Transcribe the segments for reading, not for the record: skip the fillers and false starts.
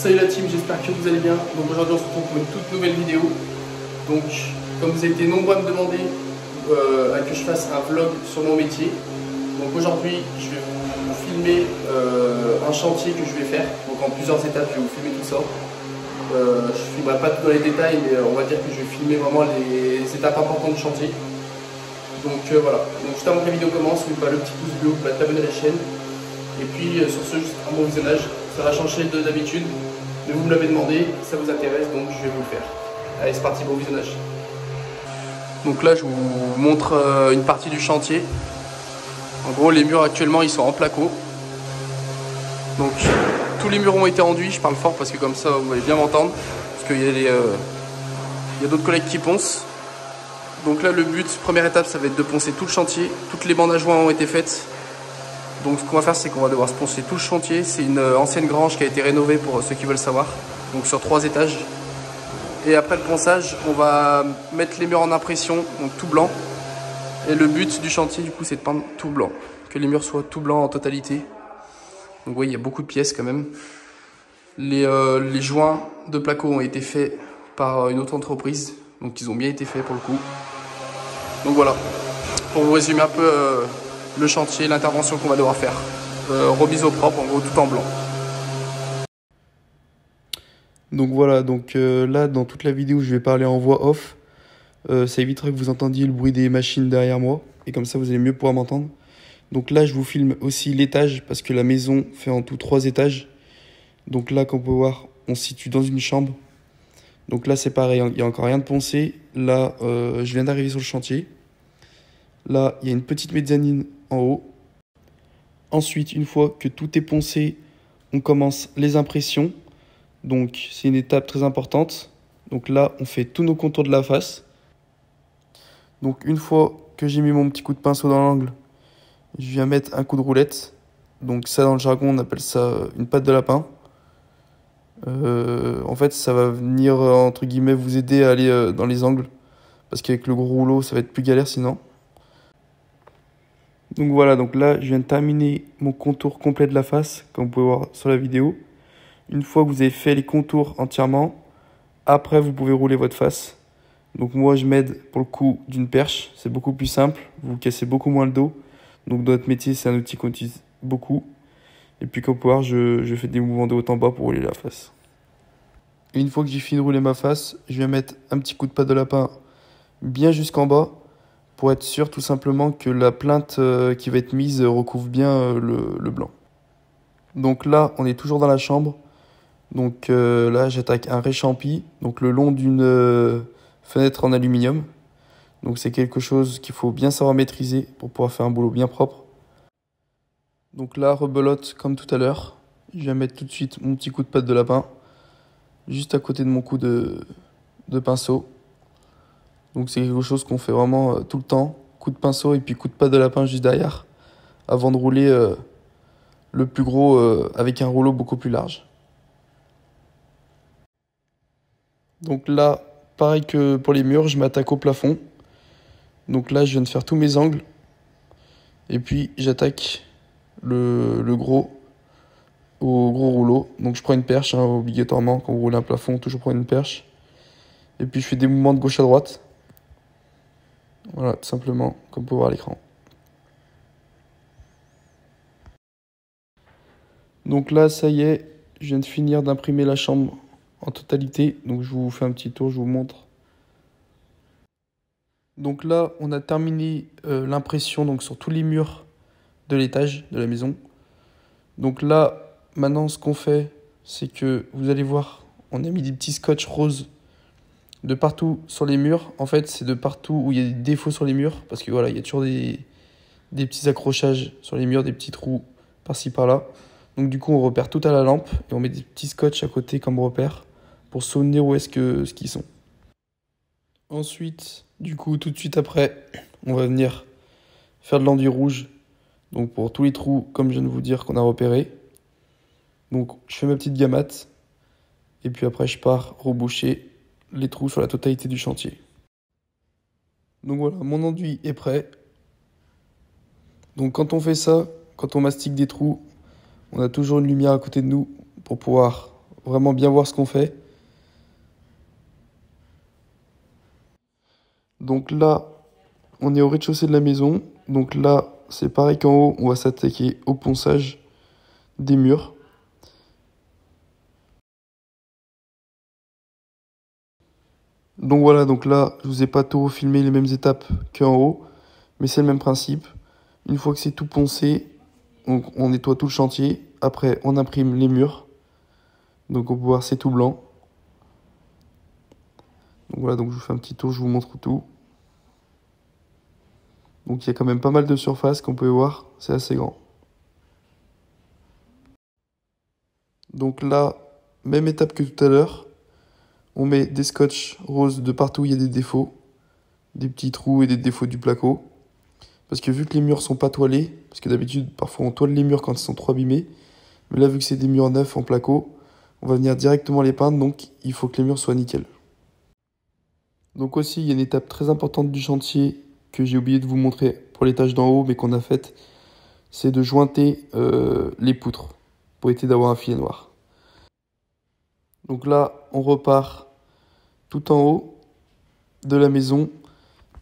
Salut la team, j'espère que vous allez bien. Donc aujourd'hui on se retrouve pour une toute nouvelle vidéo. Donc comme vous avez été nombreux à me demander que je fasse un vlog sur mon métier, donc aujourd'hui je vais vous filmer un chantier que je vais faire. Donc en plusieurs étapes je vais vous filmer tout ça. Je ne filmerai pas tout dans les détails, mais on va dire que je vais filmer vraiment les étapes importantes du chantier. Donc voilà, donc juste avant que la vidéo commence, n'oubliez pas le petit pouce bleu, vous t'abonner à la chaîne. Et puis sur ce, juste un bon visionnage, ça va changer d'habitude. Mais vous me l'avez demandé, ça vous intéresse, donc je vais vous le faire. Allez, c'est parti, bon visionnage. Donc là, je vous montre une partie du chantier. En gros, les murs actuellement, ils sont en placo. Donc tous les murs ont été enduits, je parle fort parce que comme ça, vous allez bien m'entendre. Parce qu'il y a d'autres collègues qui poncent. Donc là, le but, première étape, ça va être de poncer tout le chantier. Toutes les bandes à joints ont été faites. Donc ce qu'on va faire, c'est qu'on va devoir se poncer tout le chantier. C'est une ancienne grange qui a été rénovée pour ceux qui veulent savoir. Donc sur 3 étages. Et après le ponçage, on va mettre les murs en impression, donc tout blanc. Et le but du chantier, du coup, c'est de peindre tout blanc. Que les murs soient tout blancs en totalité. Donc oui, il y a beaucoup de pièces quand même. Les joints de placo ont été faits par une autre entreprise. Donc ils ont bien été faits pour le coup. Donc voilà, pour vous résumer un peu le chantier, l'intervention qu'on va devoir faire. Remise au propre, en gros tout en blanc. Donc voilà, là dans toute la vidéo je vais parler en voix off. Ça évitera que vous entendiez le bruit des machines derrière moi. Et comme ça vous allez mieux pouvoir m'entendre. Donc là je vous filme aussi l'étage parce que la maison fait en tout 3 étages. Donc là comme on peut voir, on se situe dans une chambre. Donc là c'est pareil, il n'y a encore rien de poncé. Là je viens d'arriver sur le chantier. Là il y a une petite mezzanine en haut. Ensuite, une fois que tout est poncé, on commence les impressions. Donc c'est une étape très importante. Donc là on fait tous nos contours de la face. Donc une fois que j'ai mis mon petit coup de pinceau dans l'angle, je viens mettre un coup de roulette. Donc ça dans le jargon on appelle ça une patte de lapin. En fait ça va venir entre guillemets vous aider à aller dans les angles. Parce qu'avec le gros rouleau ça va être plus galère sinon. Donc voilà, donc là je viens de terminer mon contour complet de la face, comme vous pouvez voir sur la vidéo. Une fois que vous avez fait les contours entièrement, après vous pouvez rouler votre face. Donc moi je m'aide pour le coup d'une perche, c'est beaucoup plus simple, vous cassez beaucoup moins le dos. Donc dans notre métier c'est un outil qu'on utilise beaucoup. Et puis comme vous pouvez voir, je fais des mouvements de haut en bas pour rouler la face. Et une fois que j'ai fini de rouler ma face, je viens mettre un petit coup de patte de lapin bien jusqu'en bas. Pour être sûr tout simplement que la plainte qui va être mise recouvre bien le blanc. Donc là, on est toujours dans la chambre. Donc là, j'attaque un réchampi, donc le long d'une fenêtre en aluminium. Donc c'est quelque chose qu'il faut bien savoir maîtriser pour pouvoir faire un boulot bien propre. Donc là, rebelote comme tout à l'heure. Je viens mettre tout de suite mon petit coup de patte de lapin, juste à côté de mon coup de pinceau. Donc c'est quelque chose qu'on fait vraiment tout le temps. Coup de pinceau et puis coup de patte de lapin juste derrière. Avant de rouler le plus gros avec un rouleau beaucoup plus large. Donc là, pareil que pour les murs, je m'attaque au plafond. Donc là, je viens de faire tous mes angles. Et puis j'attaque le gros au gros rouleau. Donc je prends une perche, hein, obligatoirement. Quand vous roulez un plafond, toujours prendre une perche. Et puis je fais des mouvements de gauche à droite. Voilà, tout simplement, comme vous pouvez voir à l'écran. Donc là, ça y est, je viens de finir d'imprimer la chambre en totalité. Donc je vous fais un petit tour, je vous montre. Donc là, on a terminé l'impression donc sur tous les murs de l'étage de la maison. Donc là, maintenant, ce qu'on fait, c'est que vous allez voir, on a mis des petits scotch roses de partout sur les murs. En fait, c'est de partout où il y a des défauts sur les murs. Parce que voilà, il y a toujours des petits accrochages sur les murs, des petits trous par-ci par-là. Donc du coup, on repère tout à la lampe et on met des petits scotch à côté comme repère pour se souvenir où est-ce qu'ils sont. Ensuite, du coup, tout de suite après, on va venir faire de l'enduit rouge. Donc pour tous les trous, comme je viens de vous dire, qu'on a repérés. Donc je fais ma petite gamate et puis après je pars reboucher les trous sur la totalité du chantier. Donc voilà, mon enduit est prêt. Donc quand on fait ça, quand on mastique des trous, on a toujours une lumière à côté de nous pour pouvoir vraiment bien voir ce qu'on fait. Donc là, on est au rez-de-chaussée de la maison. Donc là, c'est pareil qu'en haut, on va s'attaquer au ponçage des murs. Donc voilà, donc là, je vous ai pas tout filmé les mêmes étapes qu'en haut, mais c'est le même principe. Une fois que c'est tout poncé, on nettoie tout le chantier. Après, on imprime les murs. Donc on peut voir, c'est tout blanc. Donc voilà, donc je vous fais un petit tour, je vous montre tout. Donc il y a quand même pas mal de surface qu'on peut voir, c'est assez grand. Donc là, même étape que tout à l'heure, on met des scotch roses de partout où il y a des défauts, des petits trous et des défauts du placo. Parce que vu que les murs sont pas toilés, parce que d'habitude parfois on toile les murs quand ils sont trop abîmés, mais là vu que c'est des murs neufs en placo, on va venir directement les peindre, donc il faut que les murs soient nickel. Donc aussi il y a une étape très importante du chantier que j'ai oublié de vous montrer pour l'étage d'en haut mais qu'on a faite, c'est de jointer les poutres pour éviter d'avoir un filet noir. Donc là on repart tout en haut de la maison.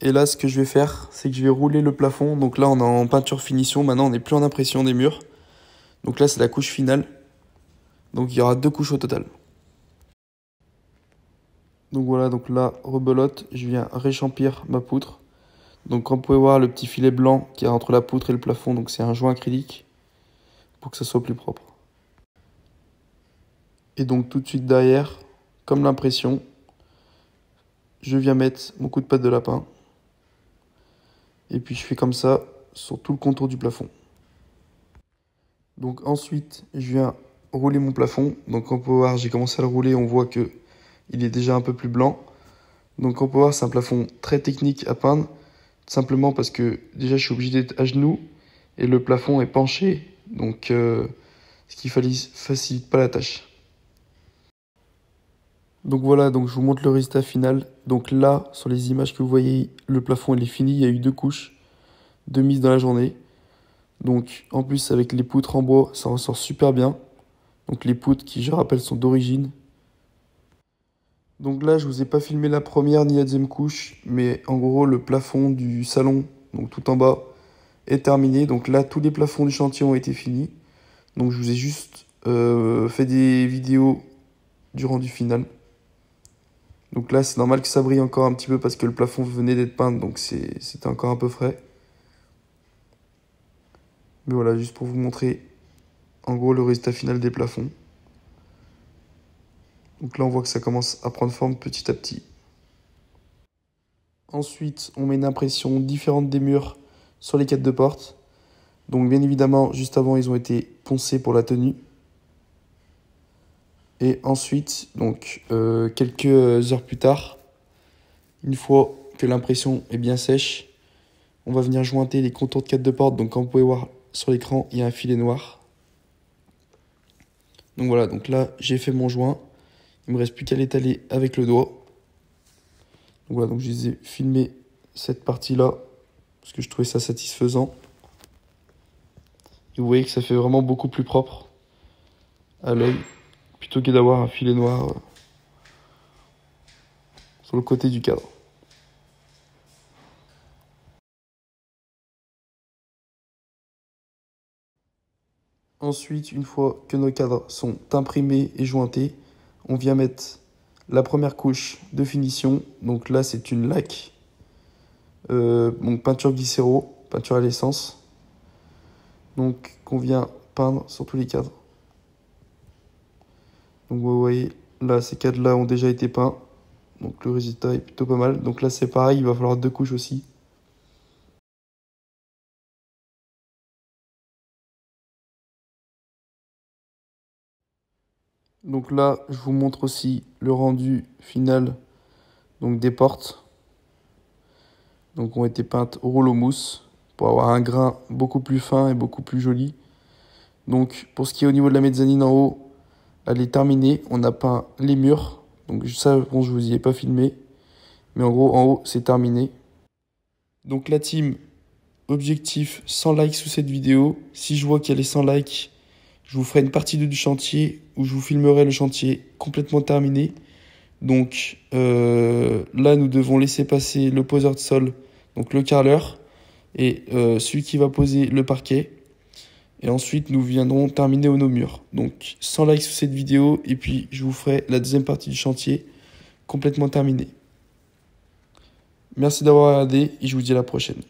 Et là, ce que je vais faire, c'est que je vais rouler le plafond. Donc là, on est en peinture finition. Maintenant, on n'est plus en impression des murs. Donc là, c'est la couche finale. Donc il y aura 2 couches au total. Donc voilà, donc là, rebelote, je viens réchampir ma poutre. Donc comme vous pouvez voir, le petit filet blanc qu'il y a entre la poutre et le plafond, donc c'est un joint acrylique pour que ça soit plus propre. Et donc tout de suite derrière, comme l'impression, je viens mettre mon coup de pâte de lapin. Et puis je fais comme ça sur tout le contour du plafond. Donc ensuite, je viens rouler mon plafond. Donc on peut voir, j'ai commencé à le rouler, on voit que il est déjà un peu plus blanc. Donc on peut voir, c'est un plafond très technique à peindre. Simplement parce que déjà je suis obligé d'être à genoux et le plafond est penché. Donc ce qui facilite pas la tâche. Donc voilà, donc je vous montre le résultat final. Donc là, sur les images que vous voyez, le plafond il est fini. Il y a eu 2 couches de mise dans la journée. Donc en plus avec les poutres en bois, ça ressort super bien. Donc les poutres qui, je rappelle, sont d'origine. Donc là, je vous ai pas filmé la première ni la deuxième couche, mais en gros, le plafond du salon, donc tout en bas, est terminé. Donc là, tous les plafonds du chantier ont été finis. Donc je vous ai juste fait des vidéos du rendu final. Donc là, c'est normal que ça brille encore un petit peu parce que le plafond venait d'être peint, donc c'était encore un peu frais. Mais voilà, juste pour vous montrer en gros le résultat final des plafonds. Donc là, on voit que ça commence à prendre forme petit à petit. Ensuite, on met une impression différente des murs sur les 4 de porte. Donc bien évidemment, juste avant, ils ont été poncés pour la tenue. Et ensuite, donc quelques heures plus tard, une fois que l'impression est bien sèche, on va venir jointer les contours de 4 de porte. Donc comme vous pouvez voir sur l'écran, il y a un filet noir. Donc voilà, donc là, j'ai fait mon joint. Il me reste plus qu'à l'étaler avec le doigt. Donc voilà, donc je les ai filmé cette partie-là parce que je trouvais ça satisfaisant. Et vous voyez que ça fait vraiment beaucoup plus propre à l'œil plutôt que d'avoir un filet noir sur le côté du cadre. Ensuite, une fois que nos cadres sont imprimés et jointés, on vient mettre la première couche de finition. Donc là, c'est une laque, donc peinture glycéro, peinture à l'essence. Donc qu'on vient peindre sur tous les cadres. Donc vous voyez, là, ces cadres-là ont déjà été peints. Donc le résultat est plutôt pas mal. Donc là, c'est pareil, il va falloir 2 couches aussi. Donc là, je vous montre aussi le rendu final donc des portes. Donc ont été peintes au rouleau mousse pour avoir un grain beaucoup plus fin et beaucoup plus joli. Donc pour ce qui est au niveau de la mezzanine en haut, elle est terminée. On a peint les murs. Donc ça, bon, je vous y ai pas filmé. Mais en gros, en haut, c'est terminé. Donc la team, objectif 100 likes sous cette vidéo. Si je vois qu'il y a les 100 likes, je vous ferai une partie 2 du chantier où je vous filmerai le chantier complètement terminé. Donc là, nous devons laisser passer le poseur de sol, donc le carreleur, et celui qui va poser le parquet. Et ensuite, nous viendrons terminer nos murs. Donc 100 likes sur cette vidéo, et puis je vous ferai la deuxième partie du chantier complètement terminée. Merci d'avoir regardé, et je vous dis à la prochaine.